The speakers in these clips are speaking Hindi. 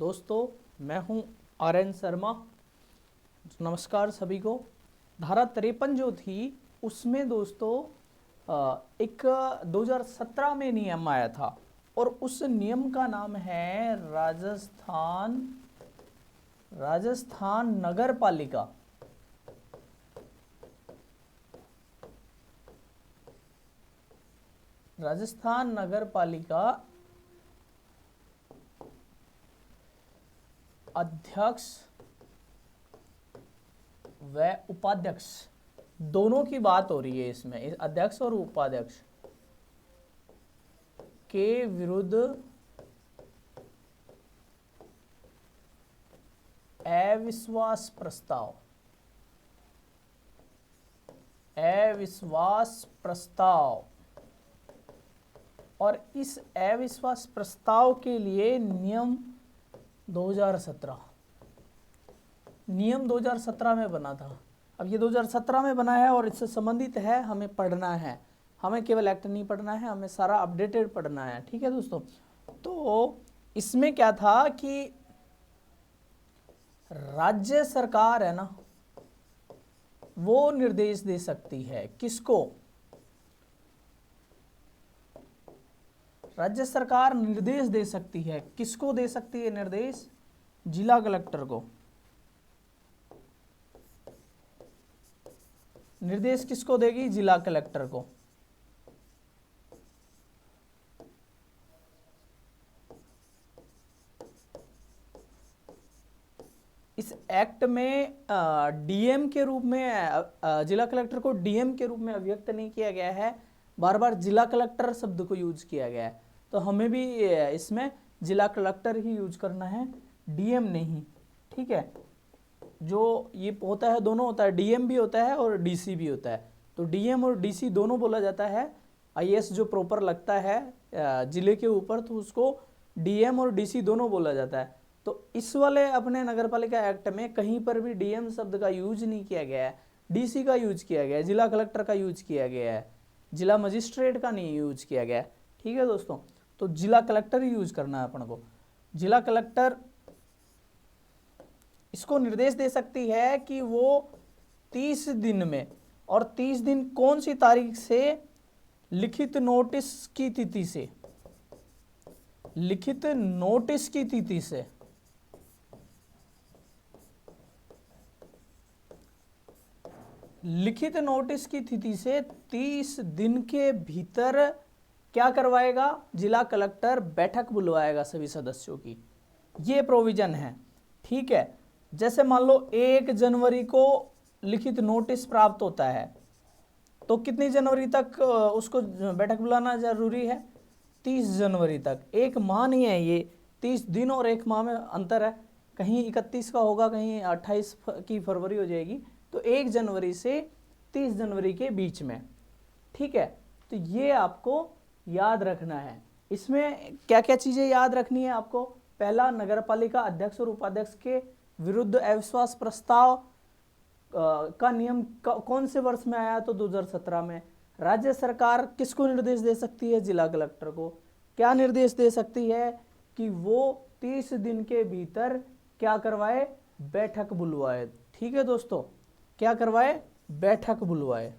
दोस्तों, मैं हूं आर.एन. शर्मा। नमस्कार सभी को। धारा 53 जो थी उसमें दोस्तों एक 2017 में नियम आया था और उस नियम का नाम है राजस्थान नगर पालिका। राजस्थान नगर पालिका अध्यक्ष व उपाध्यक्ष दोनों की बात हो रही है इसमें। अध्यक्ष और उपाध्यक्ष के विरुद्ध अविश्वास प्रस्ताव और इस अविश्वास प्रस्ताव के लिए नियम 2017 में बना था। अब ये 2017 में बना है और इससे संबंधित है, हमें पढ़ना है। हमें केवल एक्ट नहीं पढ़ना है, हमें सारा अपडेटेड पढ़ना है। ठीक है दोस्तों। तो इसमें क्या था कि राज्य सरकार है ना, वो निर्देश दे सकती है। किसको? राज्य सरकार निर्देश दे सकती है। किसको दे सकती है निर्देश? जिला कलेक्टर को। निर्देश किसको देगी? जिला कलेक्टर को। इस एक्ट में डीएम के रूप में जिला कलेक्टर को डीएम के रूप में अभिव्यक्त नहीं किया गया है, बार बार जिला कलेक्टर शब्द को यूज किया गया है। तो हमें भी इसमें जिला कलेक्टर ही यूज करना है, डीएम नहीं। ठीक है। जो ये होता है, दोनों होता है, डीएम भी होता है और डीसी भी होता है। तो डीएम और डीसी दोनों बोला जाता है। आईएएस जो प्रॉपर लगता है जिले के ऊपर, तो उसको डीएम और डीसी दोनों बोला जाता है। तो इस वाले अपने नगरपालिका एक्ट में कहीं पर भी डीएम शब्द का यूज नहीं किया गया है, डीसी का यूज किया गया है, जिला कलेक्टर का यूज किया गया है, जिला मजिस्ट्रेट का नहीं यूज किया गया है। ठीक है दोस्तों। तो जिला कलेक्टर ही यूज करना है अपन को। जिला कलेक्टर इसको निर्देश दे सकती है कि वो 30 दिन में, और 30 दिन कौन सी तारीख से? लिखित नोटिस की तिथि से। लिखित नोटिस की तिथि से। लिखित नोटिस की तिथि से 30 दिन के भीतर क्या करवाएगा? जिला कलेक्टर बैठक बुलवाएगा सभी सदस्यों की। ये प्रोविजन है। ठीक है। जैसे मान लो 1 जनवरी को लिखित नोटिस प्राप्त होता है, तो कितनी जनवरी तक उसको बैठक बुलाना जरूरी है? 30 जनवरी तक। एक माह नहीं है ये, 30 दिन और एक माह में अंतर है। कहीं 31 का होगा, कहीं 28 की फरवरी हो जाएगी। तो 1 जनवरी से 30 जनवरी के बीच में। ठीक है। तो ये आपको याद रखना है। इसमें क्या क्या चीजें याद रखनी है आपको? पहला, नगरपालिका अध्यक्ष और उपाध्यक्ष के विरुद्ध अविश्वास प्रस्ताव का नियम कौन से वर्ष में आया? तो 2017 में। राज्य सरकार किसको निर्देश दे सकती है? जिला कलेक्टर को। क्या निर्देश दे सकती है? कि वो 30 दिन के भीतर क्या करवाए? बैठक बुलवाए। ठीक है दोस्तों। क्या करवाए? बैठक बुलवाए।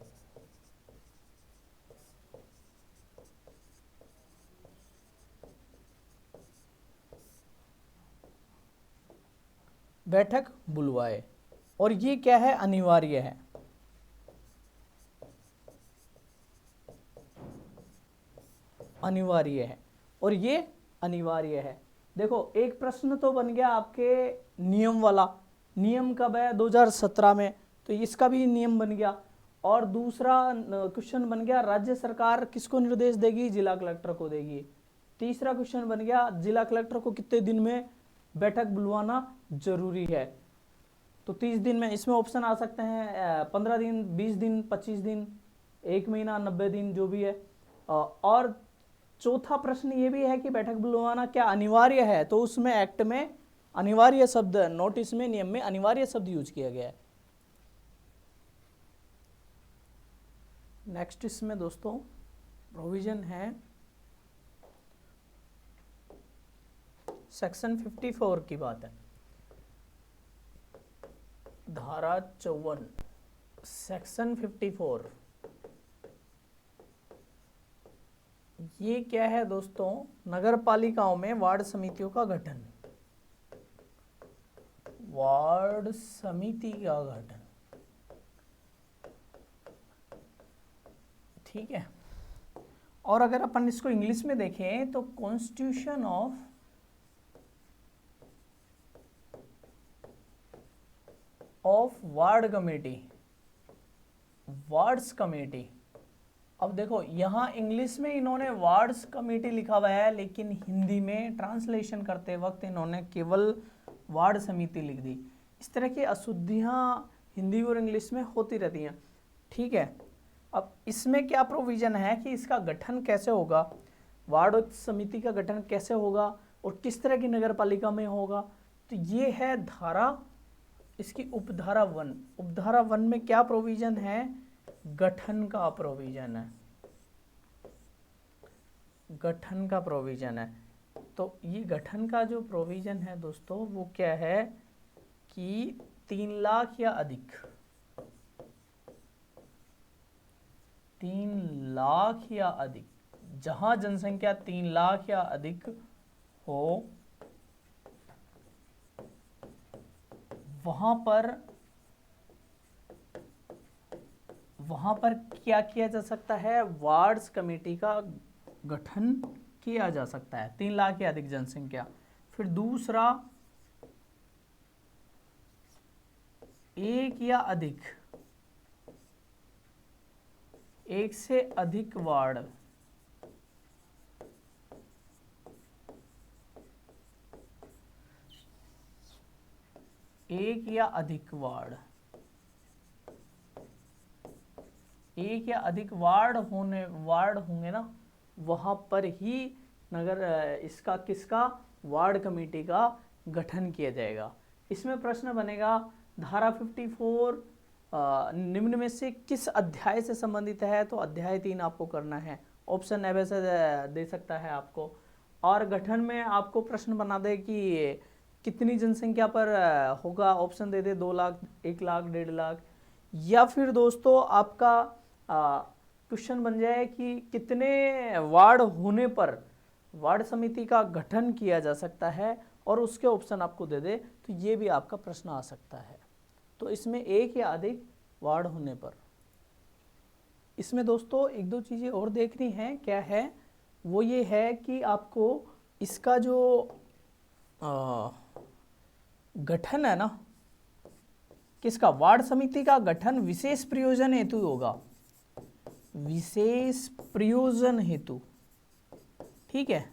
बैठक बुलवाए। और ये क्या है? अनिवार्य है। अनिवार्य है। और ये अनिवार्य है। देखो, एक प्रश्न तो बन गया आपके नियम वाला। नियम कब है? 2017 में। तो इसका भी नियम बन गया। और दूसरा क्वेश्चन बन गया, राज्य सरकार किसको निर्देश देगी? जिला कलेक्टर को देगी। तीसरा क्वेश्चन बन गया, जिला कलेक्टर को कितने दिन में बैठक बुलवाना जरूरी है? तो 30 दिन में। इसमें ऑप्शन आ सकते हैं 15 दिन, 20 दिन, 25 दिन, 1 महीना, 90 दिन, जो भी है। और चौथा प्रश्न ये भी है कि बैठक बुलवाना क्या अनिवार्य है? तो उसमें एक्ट में अनिवार्य शब्द, नोटिस में, नियम में अनिवार्य शब्द यूज किया गया है। नेक्स्ट इसमें दोस्तों प्रोविजन है सेक्शन 54 की बात है, धारा 54, सेक्शन 54। ये क्या है दोस्तों? नगर पालिकाओं में वार्ड समितियों का गठन, वार्ड समिति का गठन, ठीक है। और अगर अपन इसको इंग्लिश में देखें तो constitution of ward committee, wards committee. अब देखो यहाँ इंग्लिश में इन्होंने वार्ड्स कमेटी लिखा हुआ है, लेकिन हिंदी में ट्रांसलेशन करते वक्त इन्होंने केवल वार्ड समिति लिख दी। इस तरह की अशुद्धियाँ हिंदी और इंग्लिश में होती रहती हैं, ठीक है। अब इसमें क्या प्रोविजन है कि इसका गठन कैसे होगा, वार्ड समिति का गठन कैसे होगा और किस तरह की नगर पालिका में होगा, तो ये है धारा, इसकी उपधारा 1। उपधारा 1 में क्या प्रोविजन है? गठन का प्रोविजन है, गठन का प्रोविजन है। तो ये गठन का जो प्रोविजन है दोस्तों वो क्या है कि 3 लाख या अधिक, 3 लाख या अधिक, जहां जनसंख्या 3 लाख या अधिक हो वहां पर क्या किया जा सकता है? वार्ड्स कमेटी का गठन किया जा सकता है, 3 लाख या अधिक जनसंख्या। फिर दूसरा, एक या अधिक, एक से अधिक वार्ड, एक या अधिक वार्ड, एक या अधिक वार्ड होंगे ना, वहां पर ही नगर इसका किसका वार्ड कमेटी का गठन किया जाएगा। इसमें प्रश्न बनेगा धारा 54 निम्न में से किस अध्याय से संबंधित है? तो अध्याय 3 आपको करना है। ऑप्शन ए वैसे दे सकता है आपको, और गठन में आपको प्रश्न बना दे कि कितनी जनसंख्या पर होगा, ऑप्शन दे दे 2 लाख, 1 लाख, 1.5 लाख, या फिर दोस्तों आपका क्वेश्चन बन जाए कि कितने वार्ड होने पर वार्ड समिति का गठन किया जा सकता है, और उसके ऑप्शन आपको दे दे, तो ये भी आपका प्रश्न आ सकता है। तो इसमें एक या अधिक वार्ड होने पर, इसमें दोस्तों 1-2 चीज़ें और देखनी है। क्या है वो? ये है कि आपको इसका जो गठन है ना, किसका? वार्ड समिति का गठन विशेष प्रयोजन हेतु होगा, विशेष प्रयोजन हेतु, ठीक है।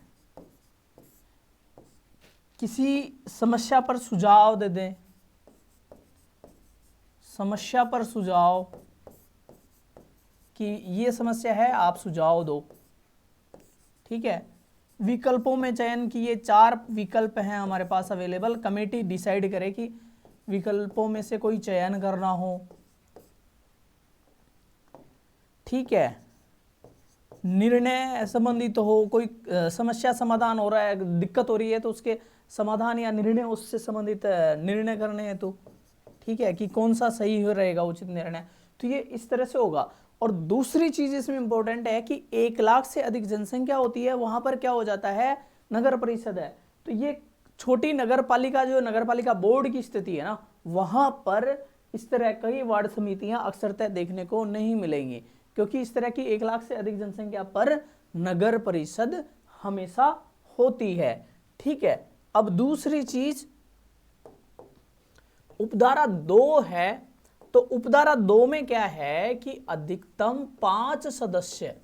किसी समस्या पर सुझाव दे दें, समस्या पर सुझाव कि ये समस्या है, आप सुझाव दो, ठीक है। विकल्पों में चयन की, ये 4 विकल्प हैं हमारे पास अवेलेबल, कमेटी डिसाइड करे कि विकल्पों में से कोई चयन करना हो, ठीक है। निर्णय संबंधित हो, कोई समस्या समाधान हो रहा है, दिक्कत हो रही है, तो उसके समाधान या निर्णय उससे संबंधित निर्णय करने हैं, तो ठीक है कि कौन सा सही हो रहेगा उचित निर्णय, तो ये इस तरह से होगा। और दूसरी चीज इसमें इंपॉर्टेंट है कि 1 लाख से अधिक जनसंख्या होती है, वहां पर क्या हो जाता है? नगर परिषद है। तो ये छोटी नगर पालिका, जो नगर पालिका बोर्ड की स्थिति है ना, वहां पर इस तरह कई वार्ड समितियां अक्सरतः देखने को नहीं मिलेंगी, क्योंकि इस तरह की 1 लाख से अधिक जनसंख्या पर नगर परिषद हमेशा होती है, ठीक है। अब दूसरी चीज उपधारा 2 है, तो उपधारा 2 में क्या है कि अधिकतम 5 सदस्य,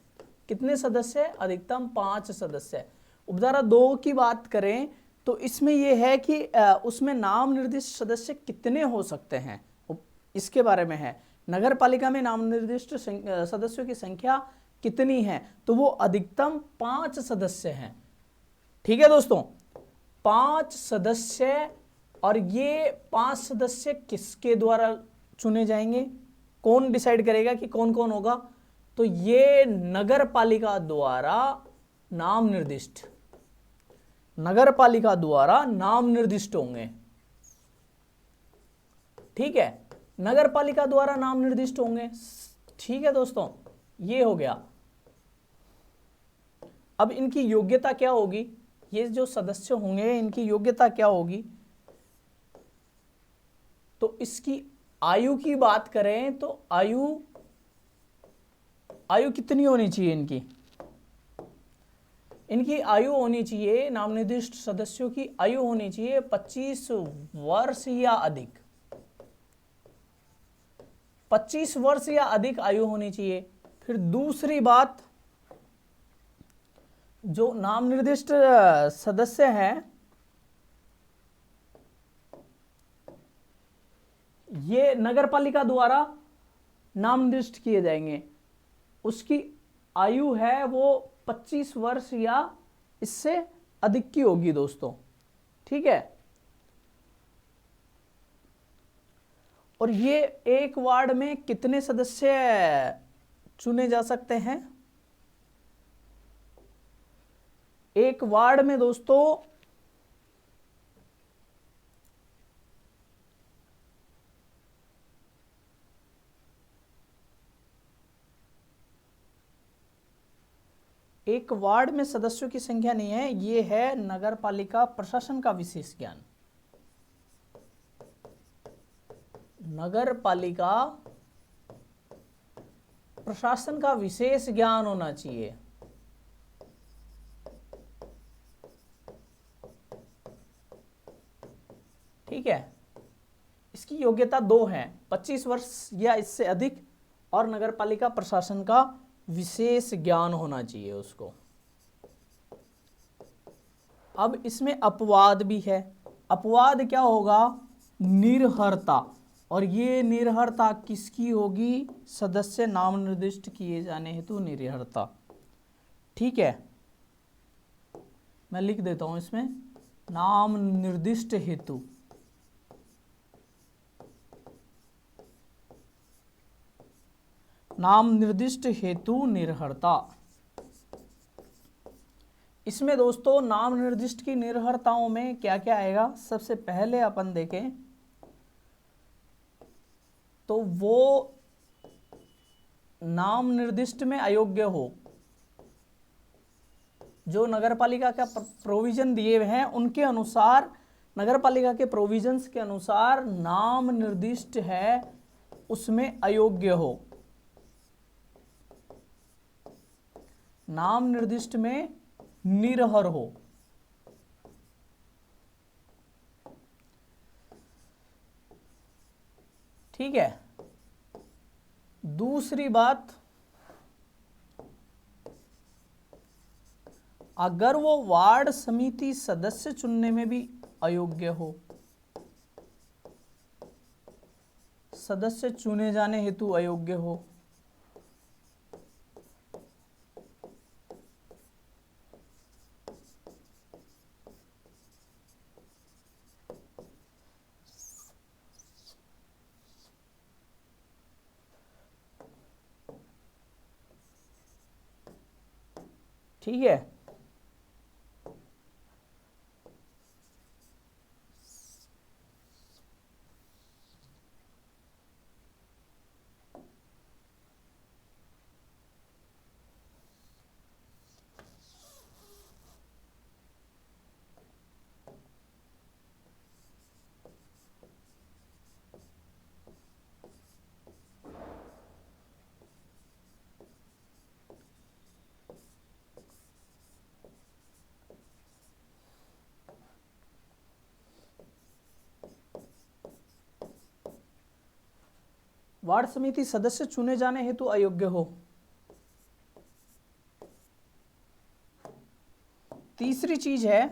कितने सदस्य? अधिकतम 5 सदस्य। उपधारा 2 की बात करें तो इसमें यह है कि उसमें नाम निर्दिष्ट सदस्य कितने हो सकते हैं, इसके बारे में है। नगर पालिका में नाम निर्दिष्ट सदस्यों की संख्या कितनी है? तो वो अधिकतम 5 सदस्य हैं, ठीक है दोस्तों, 5 सदस्य। और ये 5 सदस्य किसके द्वारा चुने जाएंगे? कौन डिसाइड करेगा कि कौन कौन होगा? तो ये नगर पालिका द्वारा नाम निर्दिष्ट, नगर पालिका द्वारा नाम निर्दिष्ट होंगे। ठीक है, नगर पालिका द्वारा नाम निर्दिष्ट होंगे। ठीक है दोस्तों, ये हो गया। अब इनकी योग्यता क्या होगी, ये जो सदस्य होंगे इनकी योग्यता क्या होगी, तो इसकी आयु की बात करें तो आयु कितनी होनी चाहिए इनकी आयु होनी चाहिए, नाम निर्दिष्ट सदस्यों की आयु होनी चाहिए 25 वर्ष या अधिक। 25 वर्ष या अधिक आयु होनी चाहिए। फिर दूसरी बात, जो नाम निर्दिष्ट सदस्य हैं ये नगर पालिका द्वारा नाम निर्दिष्ट किए जाएंगे, उसकी आयु है वो 25 वर्ष या इससे अधिक की होगी दोस्तों। ठीक है, और ये एक वार्ड में कितने सदस्य चुने जा सकते हैं, एक वार्ड में दोस्तों एक वार्ड में सदस्यों की संख्या नहीं है, ये है नगर पालिका प्रशासन का विशेष ज्ञान। नगर पालिका प्रशासन का विशेष ज्ञान होना चाहिए। ठीक है, इसकी योग्यता 2 है, 25 वर्ष या इससे अधिक और नगर पालिका प्रशासन का विशेष ज्ञान होना चाहिए उसको। अब इसमें अपवाद भी है। अपवाद क्या होगा, निर्हरता, और ये निर्हरता किसकी होगी, सदस्य नाम निर्दिष्ट किए जाने हेतु निर्हरता। ठीक है, मैं लिख देता हूं इसमें, नाम निर्दिष्ट हेतु निर्हरता। इसमें दोस्तों नाम निर्दिष्ट की निर्हरताओं में क्या क्या आएगा, सबसे पहले अपन देखें तो वो नाम निर्दिष्ट में अयोग्य हो, जो नगरपालिका का प्रोविजन दिए हुए हैं उनके अनुसार, नगरपालिका के प्रोविजंस के अनुसार नाम निर्दिष्ट है उसमें अयोग्य हो, नाम निर्दिष्ट में निरहर हो। ठीक है, दूसरी बात, अगर वो वार्ड समिति सदस्य चुनने में भी अयोग्य हो, सदस्य चुने जाने हेतु अयोग्य हो, ठीक है, वार्ड समिति सदस्य चुने जाने हेतु अयोग्य हो। तीसरी चीज है,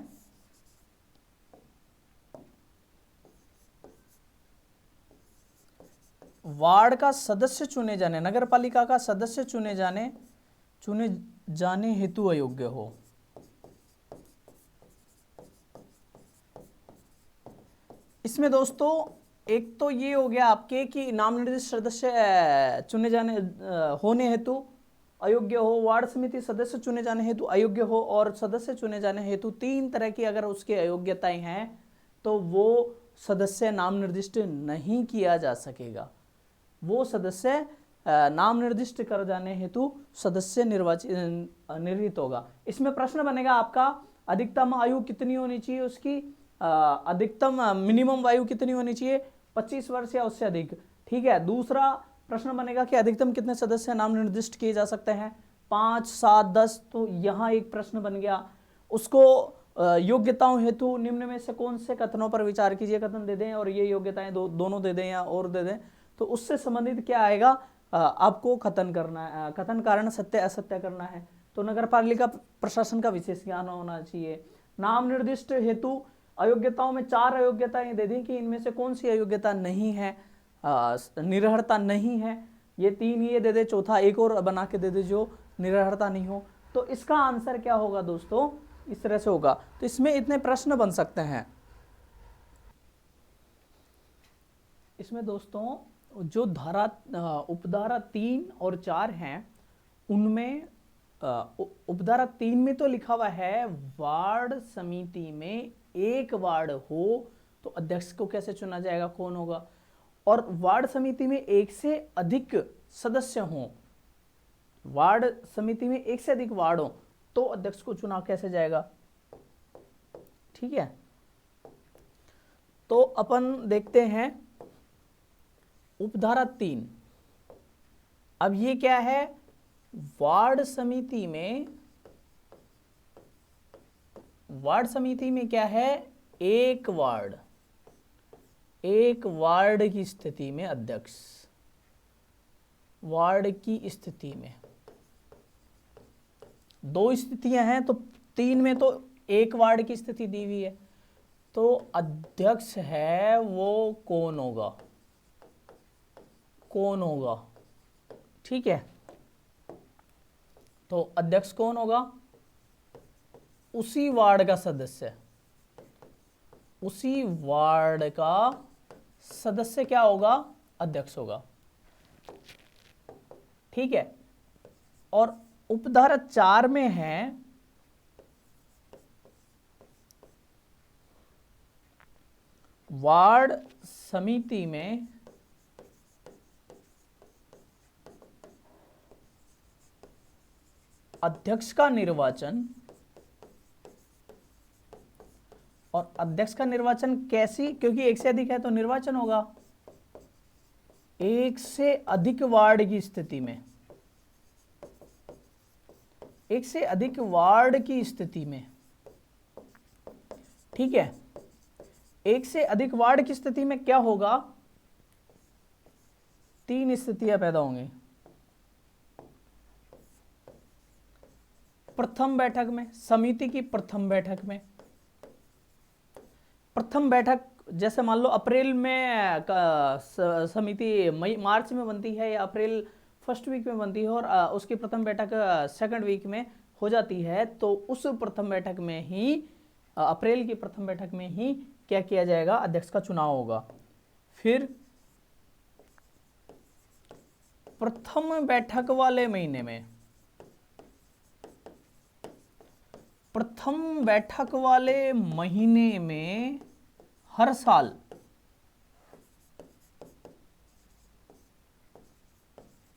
वार्ड का सदस्य चुने जाने, नगरपालिका का सदस्य चुने जाने हेतु अयोग्य हो। इसमें दोस्तों एक तो ये हो गया आपके कि नाम निर्दिष्ट सदस्य चुने जाने होने हेतु, अयोग्य हो, वार्ड समिति सदस्य चुने जाने हेतु अयोग्य हो और सदस्य चुने जाने हेतु 3 तरह की अगर उसकी अयोग्यताएं हैं तो वो सदस्य नाम निर्दिष्ट नहीं किया जा सकेगा। वो सदस्य नाम निर्दिष्ट कर जाने हेतु सदस्य निर्वाचित होगा। इसमें प्रश्न बनेगा आपका अधिकतम आयु कितनी होनी चाहिए उसकी, अधिकतम मिनिमम आयु कितनी होनी चाहिए, 25 वर्ष या उससे अधिक। ठीक है। दूसरा प्रश्न बनेगा कि अधिकतम कितने सदस्य नाम निर्दिष्ट किए जा सकते हैं, 5, 7, 10। तो यहाँ एक प्रश्न बन गया, उसको योग्यताओं हेतु निम्न में से कौन से कथनों पर विचार कीजिए, कथन दे दें और ये योग्यताएं दोनों दे दें या और दे दें, तो उससे संबंधित क्या आएगा, आपको कथन करना है, कथन कारण सत्य असत्य करना है। तो नगर पालिका प्रशासन का विशेष ज्ञान होना चाहिए। नाम निर्दिष्ट हेतु अयोग्यताओं में 4 अयोग्यताएं दे दी कि इनमें से कौन सी अयोग्यता नहीं है, निरर्हता नहीं है, ये 3 ये दे दे, चौथा एक और बना के दे दे जो निरर्हता नहीं हो। तो इसका आंसर क्या होगा दोस्तों, इस तरह से होगा। तो इसमें इतने प्रश्न बन सकते हैं। इसमें दोस्तों जो धारा उपधारा 3 और 4 हैं उनमें उपधारा 3 में तो लिखा हुआ है वार्ड समिति में एक वार्ड हो तो अध्यक्ष को कैसे चुना जाएगा, कौन होगा, और वार्ड समिति में एक से अधिक सदस्य हों, वार्ड समिति में एक से अधिक वार्ड हो तो अध्यक्ष को चुना कैसे जाएगा। ठीक है। तो अपन देखते हैं उपधारा 3। अब ये क्या है, वार्ड समिति में क्या है, एक वार्ड की स्थिति में अध्यक्ष, वार्ड की स्थिति में 2 स्थितियां हैं, तो 3 में तो एक वार्ड की स्थिति दी हुई है, तो अध्यक्ष है वो कौन होगा। ठीक है। तो अध्यक्ष कौन होगा, उसी वार्ड का सदस्य, उसी वार्ड का सदस्य क्या होगा, अध्यक्ष होगा। ठीक है। और उपधारा 4 में है वार्ड समिति में अध्यक्ष का निर्वाचन, और अध्यक्ष का निर्वाचन कैसी, क्योंकि एक से अधिक है तो निर्वाचन होगा एक से अधिक वार्ड की स्थिति में, एक से अधिक वार्ड की स्थिति में। ठीक है। एक से अधिक वार्ड की स्थिति में क्या होगा, 3 स्थितियां पैदा होंगी। प्रथम बैठक में, समिति की प्रथम बैठक जैसे मान लो अप्रैल में समिति मार्च में बनती है या अप्रैल फर्स्ट वीक में बनती है और उसकी प्रथम बैठक सेकंड वीक में हो जाती है, तो उस प्रथम बैठक में ही, अप्रैल की प्रथम बैठक में ही क्या किया जाएगा, अध्यक्ष का चुनाव होगा। फिर प्रथम बैठक वाले महीने में, प्रथम बैठक वाले महीने में हर साल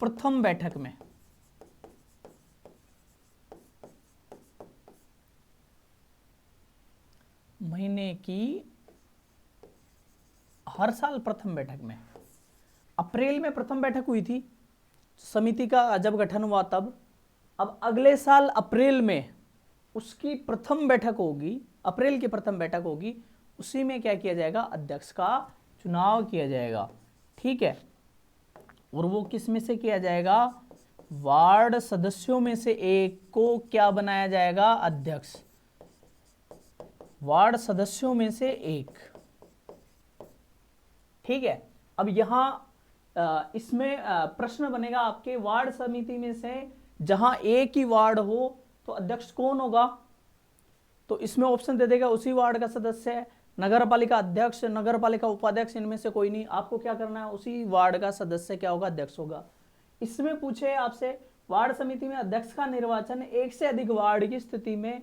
प्रथम बैठक में महीने की हर साल प्रथम बैठक में, अप्रैल में प्रथम बैठक हुई थी समिति का जब गठन हुआ तब, अब अगले साल अप्रैल में उसकी प्रथम बैठक होगी, अप्रैल की प्रथम बैठक होगी, उसी में क्या किया जाएगा, अध्यक्ष का चुनाव किया जाएगा। ठीक है। और वो किस में से किया जाएगा, वार्ड सदस्यों में से एक को क्या बनाया जाएगा, अध्यक्ष, वार्ड सदस्यों में से एक। ठीक है। अब यहां इसमें प्रश्न बनेगा आपके, वार्ड समिति में से जहां एक ही वार्ड हो तो अध्यक्ष कौन होगा, तो इसमें ऑप्शन दे देगा उसी वार्ड का सदस्य, नगर पालिका अध्यक्ष, नगर पालिका उपाध्यक्ष, इनमें से कोई नहीं। आपको क्या करना है, उसी वार्ड का सदस्य क्या होगा, अध्यक्ष होगा। इसमें पूछे आपसे वार्ड समिति में अध्यक्ष का निर्वाचन एक से अधिक वार्ड की स्थिति में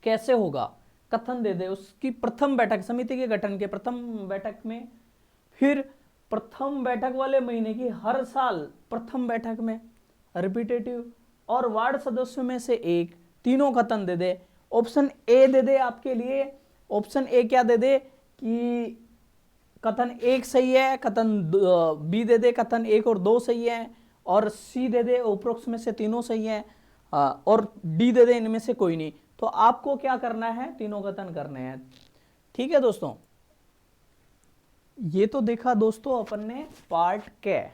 कैसे होगा, कथन दे दे उसकी प्रथम बैठक, समिति के गठन के प्रथम बैठक में, फिर प्रथम बैठक वाले महीने की हर साल प्रथम बैठक में, रिपीटेटिव, और वार्ड सदस्यों में से एक, तीनों कथन दे दे। ऑप्शन ए दे दे आपके लिए, ऑप्शन ए क्या दे दे कि कथन 1 सही है, कथन बी दे दे कथन 1 और 2 सही है, और सी दे दे उपरोक्त में से तीनों सही है, और डी दे दे इनमें से कोई नहीं। तो आपको क्या करना है, तीनों कथन करने हैं। ठीक है दोस्तों, ये तो देखा दोस्तों अपन ने पार्ट कै,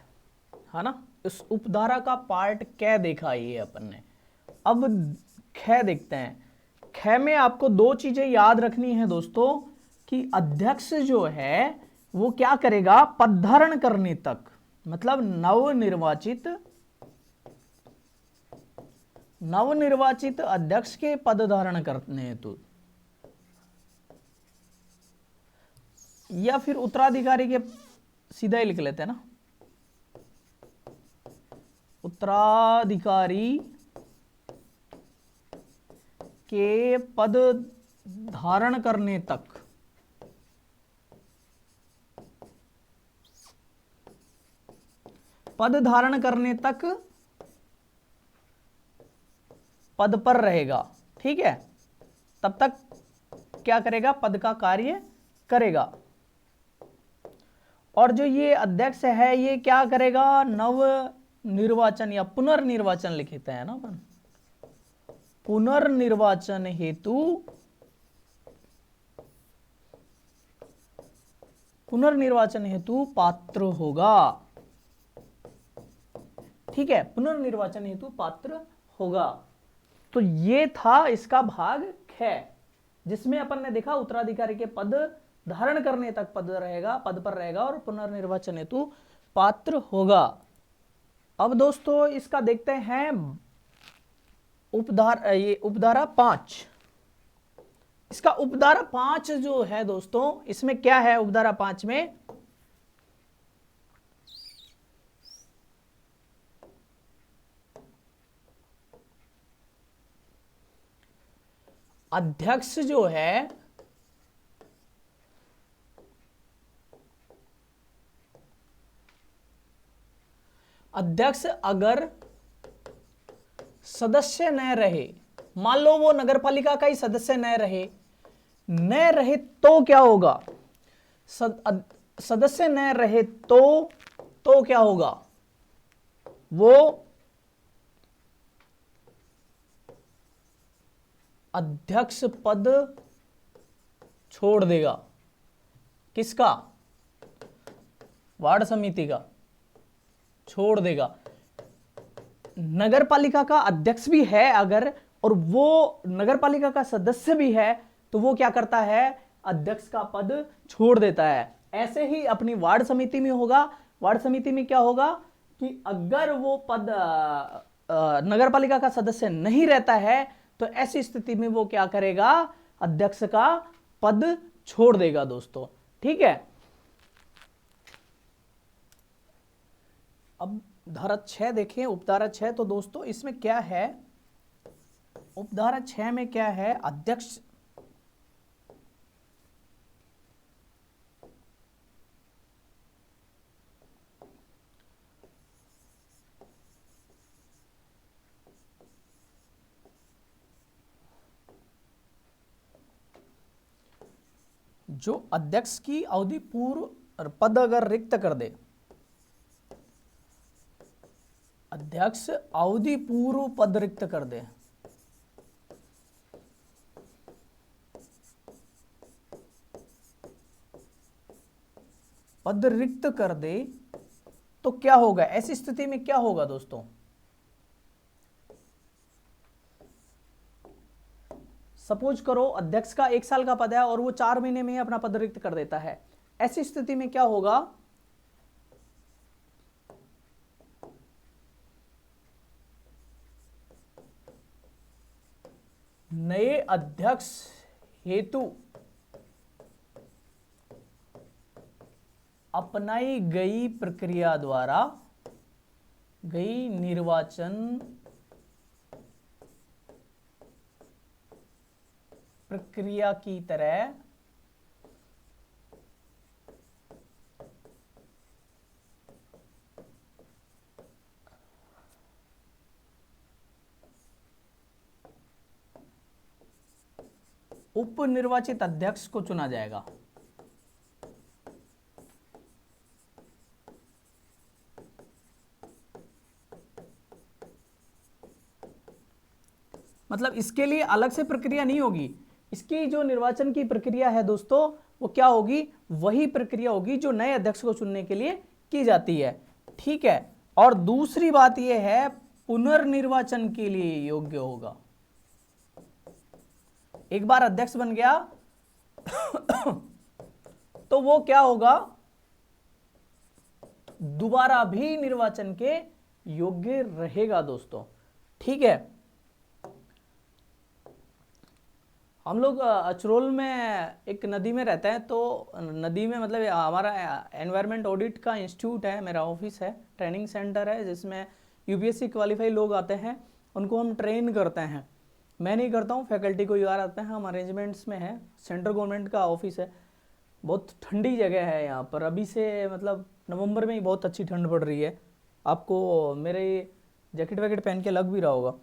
है ना, इस उपधारा का पार्ट कै देखा ये अपन ने। अब ख देखते हैं। ख में आपको 2 चीजें याद रखनी है दोस्तों, कि अध्यक्ष जो है वो क्या करेगा, पद धारण करने तक, मतलब नवनिर्वाचित अध्यक्ष के पद धारण करने हेतु, या फिर उत्तराधिकारी के, सीधा ही लिख लेते हैं ना, उत्तराधिकारी के पद धारण करने तक, पद धारण करने तक पद पर रहेगा। ठीक है, तब तक क्या करेगा, पद का कार्य करेगा। और जो ये अध्यक्ष है ये क्या करेगा, नव निर्वाचन या पुनर्निर्वाचन लिखते हैं ना अपन, पुनर्निर्वाचन हेतु पात्र होगा। ठीक है, पुनर्निर्वाचन हेतु पात्र होगा। तो ये था इसका भाग ख, जिसमें अपन ने देखा उत्तराधिकारी के पद धारण करने तक पद पर रहेगा और पुनर्निर्वाचन हेतु पात्र होगा। अब दोस्तों इसका देखते हैं उपधारा 5। इसका उपधारा 5 जो है दोस्तों, इसमें क्या है उपधारा 5 में, अध्यक्ष जो है अध्यक्ष अगर सदस्य न रहे, मान लो वो नगरपालिका का ही सदस्य न रहे तो क्या होगा, सदस्य न रहे तो क्या होगा, वो अध्यक्ष पद छोड़ देगा। किसका, वार्ड समिति का छोड़ देगा। नगरपालिका का अध्यक्ष भी है अगर, और वो नगरपालिका का सदस्य भी है, तो वो क्या करता है, अध्यक्ष का पद छोड़ देता है। ऐसे ही अपनी वार्ड समिति में होगा। वार्ड समिति में क्या होगा कि अगर वो पद नगरपालिका का सदस्य नहीं रहता है, तो ऐसी स्थिति में वो क्या करेगा, अध्यक्ष का पद छोड़ देगा दोस्तों। ठीक है, अब धारा 6 देखें, उपधारा 6। तो दोस्तों इसमें क्या है, उपधारा 6 में क्या है, अध्यक्ष जो अध्यक्ष की अवधि पूर्व पद अगर रिक्त कर दे, अध्यक्ष अवधि पूर्व पद रिक्त कर दे, पद रिक्त कर दे, तो क्या होगा, ऐसी स्थिति में क्या होगा दोस्तों, सपोज करो अध्यक्ष का 1 साल का पद है और वो 4 महीने में ही अपना पद रिक्त कर देता है। ऐसी स्थिति में क्या होगा, नए अध्यक्ष हेतु अपनाई गई प्रक्रिया द्वारा गई निर्वाचन प्रक्रिया की तरह उप निर्वाचित अध्यक्ष को चुना जाएगा। मतलब इसके लिए अलग से प्रक्रिया नहीं होगी, इसकी जो निर्वाचन की प्रक्रिया है दोस्तों वो क्या होगी, वही प्रक्रिया होगी जो नए अध्यक्ष को चुनने के लिए की जाती है। ठीक है, और दूसरी बात यह है पुनर्निर्वाचन के लिए योग्य होगा। एक बार अध्यक्ष बन गया तो वो क्या होगा, दोबारा भी निर्वाचन के योग्य रहेगा दोस्तों। ठीक है, हम लोग अचरोल में एक नदी में रहते हैं, तो नदी में मतलब हमारा एनवायरनमेंट ऑडिट का इंस्टीट्यूट है, मेरा ऑफिस है, ट्रेनिंग सेंटर है, जिसमें यूपीएससी क्वालिफाई लोग आते हैं, उनको हम ट्रेन करते हैं। मैं नहीं करता हूँ, फैकल्टी को यार आते हैं, हम अरेंजमेंट्स में है, सेंट्रल गवर्नमेंट का ऑफिस है। बहुत ठंडी जगह है यहाँ पर, अभी से मतलब नवंबर में ही बहुत अच्छी ठंड पड़ रही है। आपको मेरे जैकेट वैकेट पहन के लग भी रहा होगा।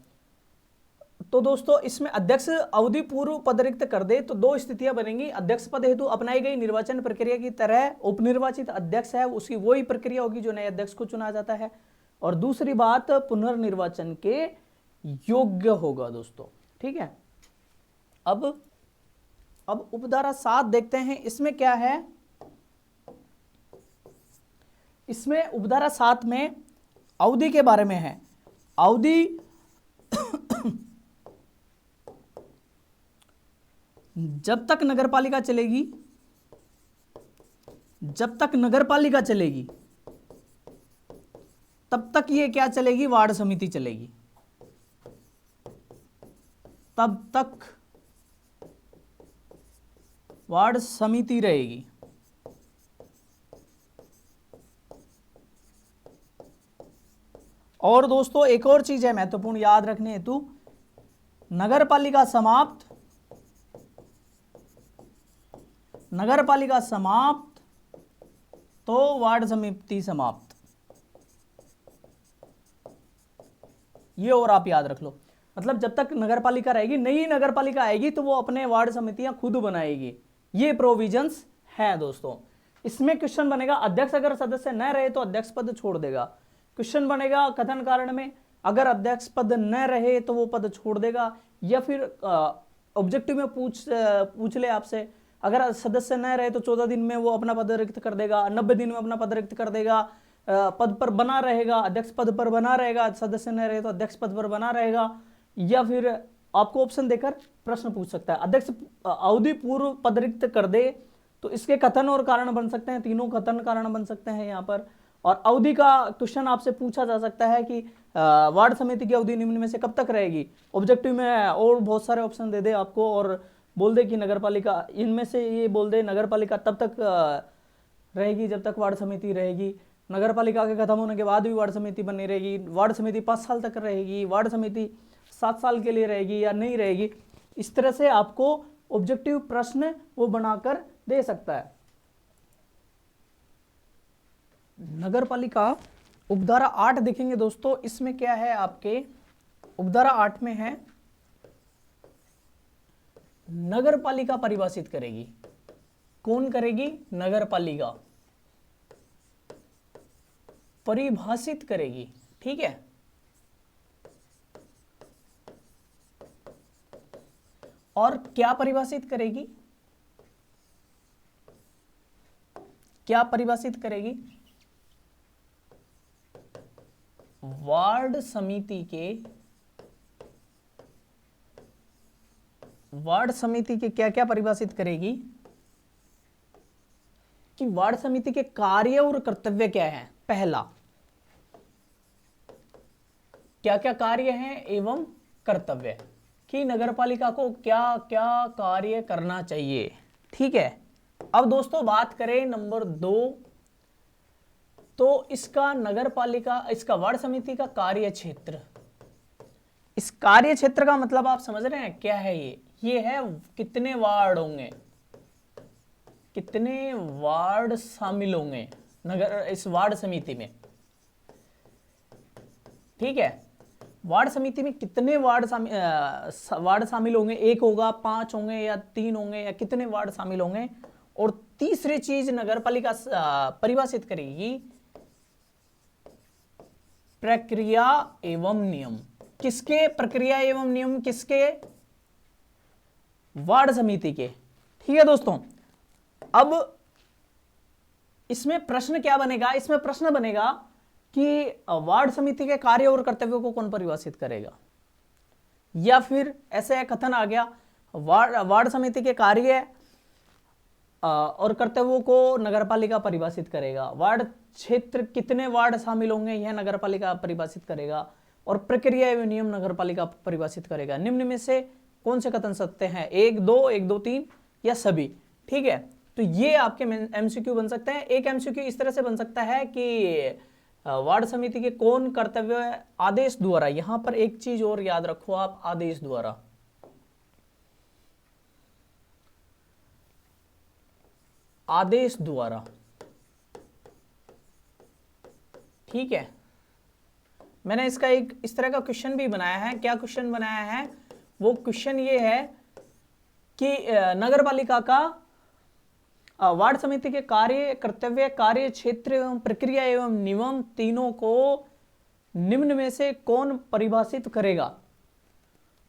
तो दोस्तों इसमें अध्यक्ष अवधि पूर्व पद रिक्त कर दे तो दो स्थितियां बनेंगी। अध्यक्ष पद हेतु अपनाई गई निर्वाचन प्रक्रिया की तरह उपनिर्वाचित अध्यक्ष है उसकी वही प्रक्रिया होगी जो नए अध्यक्ष को चुना जाता है। और दूसरी बात पुनर्निर्वाचन के योग्य होगा दोस्तों। ठीक है, अब उपधारा 7 देखते हैं, इसमें क्या है। इसमें उपधारा 7 में अवधि के बारे में है। अवधि जब तक नगरपालिका चलेगी, जब तक नगरपालिका चलेगी तब तक ये क्या चलेगी, वार्ड समिति चलेगी। तब तक वार्ड समिति रहेगी। और दोस्तों एक और चीज है महत्वपूर्ण याद रखने हेतु, नगरपालिका समाप्त, नगरपालिका समाप्त तो वार्ड समिति समाप्त। ये और आप याद रख लो, मतलब जब तक नगरपालिका रहेगी, नई नगरपालिका आएगी तो वो अपने वार्ड समितियां खुद बनाएगी। ये प्रोविजंस हैं दोस्तों। इसमें क्वेश्चन बनेगा अध्यक्ष अगर सदस्य न रहे तो अध्यक्ष पद छोड़ देगा। क्वेश्चन बनेगा कथन कारण में अगर अध्यक्ष पद न रहे तो वो पद छोड़ देगा। या फिर ऑब्जेक्टिव में पूछ ले आपसे, अगर सदस्य न रहे तो 14 दिन में वो अपना पद रिक्त कर देगा, 90 दिन में अपना पद रिक्त कर देगा, पद पर बना रहेगा, अध्यक्ष पद पर बना रहेगा, सदस्य न रहे तो अध्यक्ष पद पर बना रहेगा। या फिर आपको ऑप्शन देकर प्रश्न पूछ सकता है, अध्यक्ष अवधि पूर्व पद रिक्त कर दे तो इसके कथन और कारण बन सकते हैं, तीनों कथन कारण बन सकते हैं यहाँ पर। और अवधि का क्वेश्चन आपसे पूछा जा सकता है कि वार्ड समिति की अवधि निम्न में से कब तक रहेगी। ऑब्जेक्टिव में और बहुत सारे ऑप्शन दे दे आपको और बोल दे कि नगरपालिका, इनमें से ये बोल दे नगरपालिका तब तक रहेगी जब तक वार्ड समिति रहेगी, नगरपालिका के खत्म होने के बाद भी वार्ड समिति बनी रहेगी, वार्ड समिति 5 साल तक रहेगी, वार्ड समिति 7 साल के लिए रहेगी या नहीं रहेगी। इस तरह से आपको ऑब्जेक्टिव प्रश्न वो बनाकर दे सकता है। नगरपालिका उपधारा 8 देखेंगे दोस्तों, इसमें क्या है आपके उपधारा 8 में है नगरपालिका परिभाषित करेगी। कौन करेगी, नगरपालिका परिभाषित करेगी। ठीक है, और क्या परिभाषित करेगी, क्या परिभाषित करेगी, वार्ड समिति के क्या क्या परिभाषित करेगी कि वार्ड समिति के कार्य और कर्तव्य क्या है। पहला, क्या क्या कार्य हैं एवं कर्तव्य, कि नगरपालिका को क्या क्या कार्य करना चाहिए। ठीक है, अब दोस्तों बात करें नंबर 2, तो इसका नगर पालिका, इसका वार्ड समिति का कार्य क्षेत्र, इस कार्य क्षेत्र का मतलब आप समझ रहे हैं क्या है? ये है कितने वार्ड होंगे, कितने वार्ड शामिल होंगे नगर इस वार्ड समिति में। ठीक है, वार्ड समिति में कितने वार्ड शामिल होंगे, 1 होगा, 5 होंगे, या 3 होंगे, या कितने वार्ड शामिल होंगे। और तीसरी चीज नगर पालिका परिभाषित करेगी प्रक्रिया एवं नियम। किसके प्रक्रिया एवं नियम? किसके? वार्ड समिति के। ठीक है दोस्तों, अब इसमें प्रश्न क्या बनेगा? इसमें प्रश्न बनेगा कि वार्ड समिति के कार्य और कर्तव्यों को कौन परिभाषित करेगा, या फिर ऐसे कथन आ गया वार्ड समिति के कार्य और कर्तव्यों को नगरपालिका परिभाषित करेगा। वार्ड क्षेत्र कितने वार्ड शामिल होंगे यह नगरपालिका परिभाषित करेगा, और प्रक्रिया एवं नियम नगरपालिका परिभाषित करेगा। निम्न में से कौन से कथन सत्य हैं? 1 2 1 2 3 या सभी। ठीक है, तो ये आपके एमसीक्यू बन सकते हैं। एक एमसीक्यू इस तरह से बन सकता है कि वार्ड समिति के कौन कर्तव्य आदेश द्वारा, यहां पर एक चीज और याद रखो आप, आदेश द्वारा। आदेश द्वारा। ठीक है, मैंने इसका एक इस तरह का क्वेश्चन भी बनाया है। क्या क्वेश्चन बनाया है? वो क्वेश्चन ये है कि नगरपालिका का वार्ड समिति के कार्य, कर्तव्य, कार्य क्षेत्र एवं प्रक्रिया एवं नियम तीनों को निम्न में से कौन परिभाषित करेगा।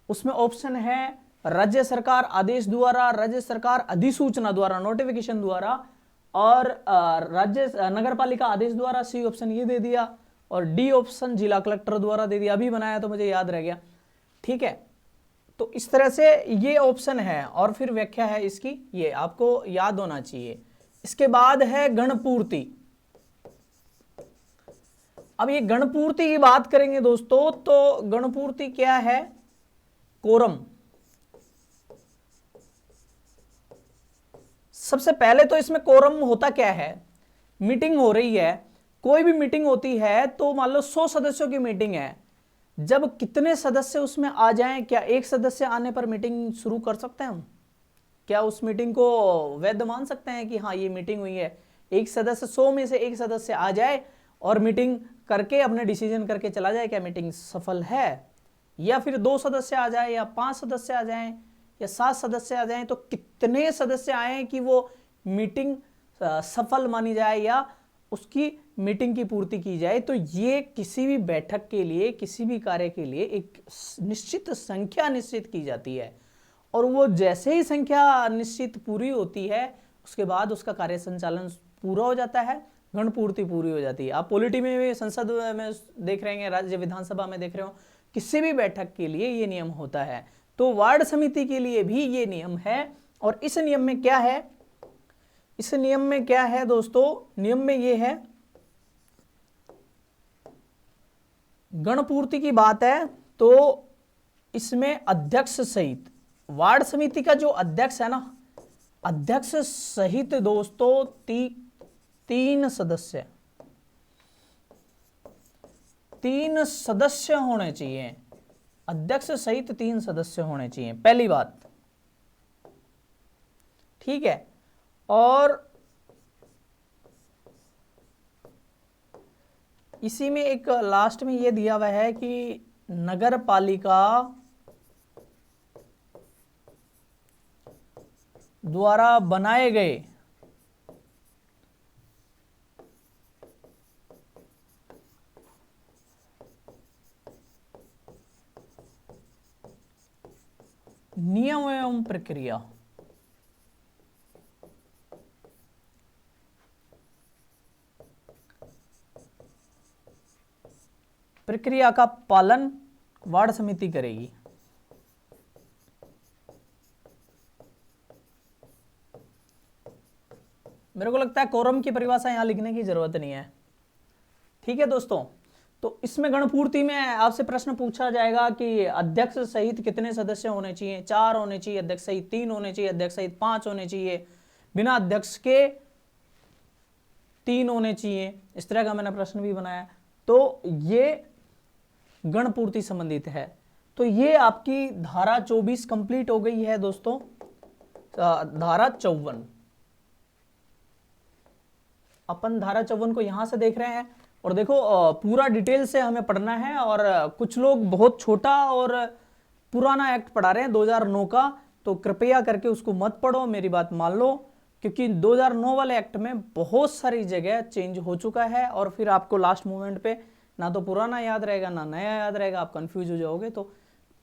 उसमें ऑप्शन है राज्य सरकार आदेश द्वारा, राज्य सरकार अधिसूचना द्वारा, नोटिफिकेशन द्वारा, और राज्य नगरपालिका आदेश द्वारा। सी ऑप्शन ये दे दिया, और डी ऑप्शन जिला कलेक्टर द्वारा दे दिया। अभी बनाया तो मुझे याद रह गया। ठीक है, तो इस तरह से ये ऑप्शन है, और फिर व्याख्या है इसकी, ये आपको याद होना चाहिए। इसके बाद है गणपूर्ति। अब ये गणपूर्ति की बात करेंगे दोस्तों, तो गणपूर्ति क्या है? कोरम। सबसे पहले तो इसमें कोरम होता क्या है? मीटिंग हो रही है, कोई भी मीटिंग होती है तो मान लो 100 सदस्यों की मीटिंग है, जब कितने सदस्य उसमें आ जाएं, क्या एक सदस्य आने पर मीटिंग शुरू कर सकते हैं हम? क्या उस मीटिंग को वैध मान सकते हैं कि हाँ ये मीटिंग हुई है? एक सदस्य, 100 में से एक सदस्य आ जाए और मीटिंग करके अपने डिसीजन करके चला जाए, क्या मीटिंग सफल है? या फिर 2 सदस्य आ जाए, या 5 सदस्य आ जाएं, या 7 सदस्य आ जाएं, तो कितने सदस्य आए कि वो मीटिंग सफल मानी जाए या उसकी मीटिंग की पूर्ति की जाए? तो ये किसी भी बैठक के लिए, किसी भी कार्य के लिए एक निश्चित संख्या निश्चित की जाती है, और वो जैसे ही संख्या निश्चित पूरी होती है उसके बाद उसका कार्य संचालन पूरा हो जाता है, गणपूर्ति पूरी हो जाती है। आप पॉलिटी में भी, संसद में देख रहे हैं, राज्य विधानसभा में देख रहे हो, किसी भी बैठक के लिए ये नियम होता है। तो वार्ड समिति के लिए भी ये नियम है। और इस नियम में क्या है? इस नियम में क्या है दोस्तों? नियम में ये है, गणपूर्ति की बात है तो इसमें अध्यक्ष सहित, वार्ड समिति का जो अध्यक्ष है ना, अध्यक्ष सहित दोस्तों 3 सदस्य, 3 सदस्य होने चाहिए। अध्यक्ष सहित 3 सदस्य होने चाहिए, पहली बात। ठीक है, और इसी में एक लास्ट में ये दिया हुआ है कि नगर पालिका द्वारा बनाए गए नियम एवं प्रक्रिया, प्रक्रिया का पालन वार्ड समिति करेगी। मेरे को लगता है कोरम की परिभाषा यहां लिखने की जरूरत नहीं है। ठीक है दोस्तों, तो इसमें गणपूर्ति में आपसे प्रश्न पूछा जाएगा कि अध्यक्ष सहित कितने सदस्य होने चाहिए? 4 होने चाहिए, अध्यक्ष सहित 3 होने चाहिए, अध्यक्ष सहित 5 होने चाहिए, बिना अध्यक्ष के 3 होने चाहिए, इस तरह का मैंने प्रश्न भी बनाया। तो ये गण पूर्ति संबंधित है। तो ये आपकी धारा 24 कंप्लीट हो गई है दोस्तों। धारा 54, अपन धारा 54 को यहां से देख रहे हैं। और देखो पूरा डिटेल से हमें पढ़ना है, और कुछ लोग बहुत छोटा और पुराना एक्ट पढ़ा रहे हैं 2009 का, तो कृपया करके उसको मत पढ़ो, मेरी बात मान लो, क्योंकि 2009 वाले एक्ट में बहुत सारी जगह चेंज हो चुका है, और फिर आपको लास्ट मोमेंट पे ना तो पुराना याद रहेगा ना नया याद रहेगा, आप कंफ्यूज हो जाओगे। तो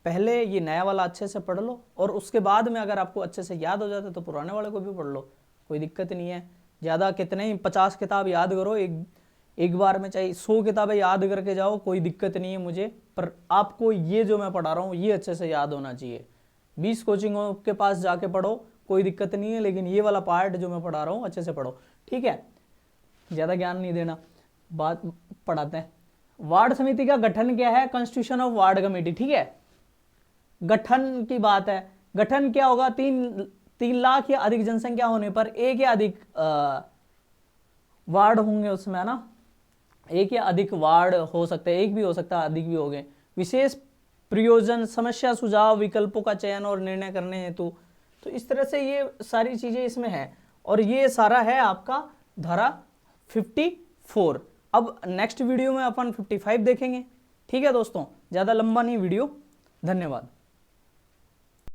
पहले ये नया वाला अच्छे से पढ़ लो, और उसके बाद में अगर आपको अच्छे से याद हो जाता है तो पुराने वाले को भी पढ़ लो, कोई दिक्कत नहीं है। ज़्यादा कितने ही 50 किताब याद करो एक बार में, चाहे 100 किताबें याद करके जाओ, कोई दिक्कत नहीं है मुझे, पर आपको ये जो मैं पढ़ा रहा हूँ ये अच्छे से याद होना चाहिए। 20 कोचिंगों के पास जाके पढ़ो, कोई दिक्कत नहीं है, लेकिन ये वाला पार्ट जो मैं पढ़ा रहा हूँ अच्छे से पढ़ो, ठीक है। ज़्यादा ज्ञान नहीं देना, बात पढ़ाते हैं। वार्ड समिति का गठन क्या है? कॉन्स्टिट्यूशन ऑफ वार्ड कमेटी, ठीक है। गठन की बात है, गठन क्या होगा? 3 लाख या अधिक जनसंख्या होने पर एक या अधिक वार्ड होंगे उसमें, है ना, एक या अधिक वार्ड हो सकते हैं, एक भी हो सकता है, अधिक भी हो गए। विशेष प्रयोजन, समस्या सुझाव, विकल्पों का चयन और निर्णय करने हेतु, तो इस तरह से ये सारी चीजें इसमें है, और ये सारा है आपका धारा 54। अब नेक्स्ट वीडियो में अपन 55 देखेंगे, ठीक है दोस्तों, ज्यादा लंबा नहीं वीडियो। धन्यवाद।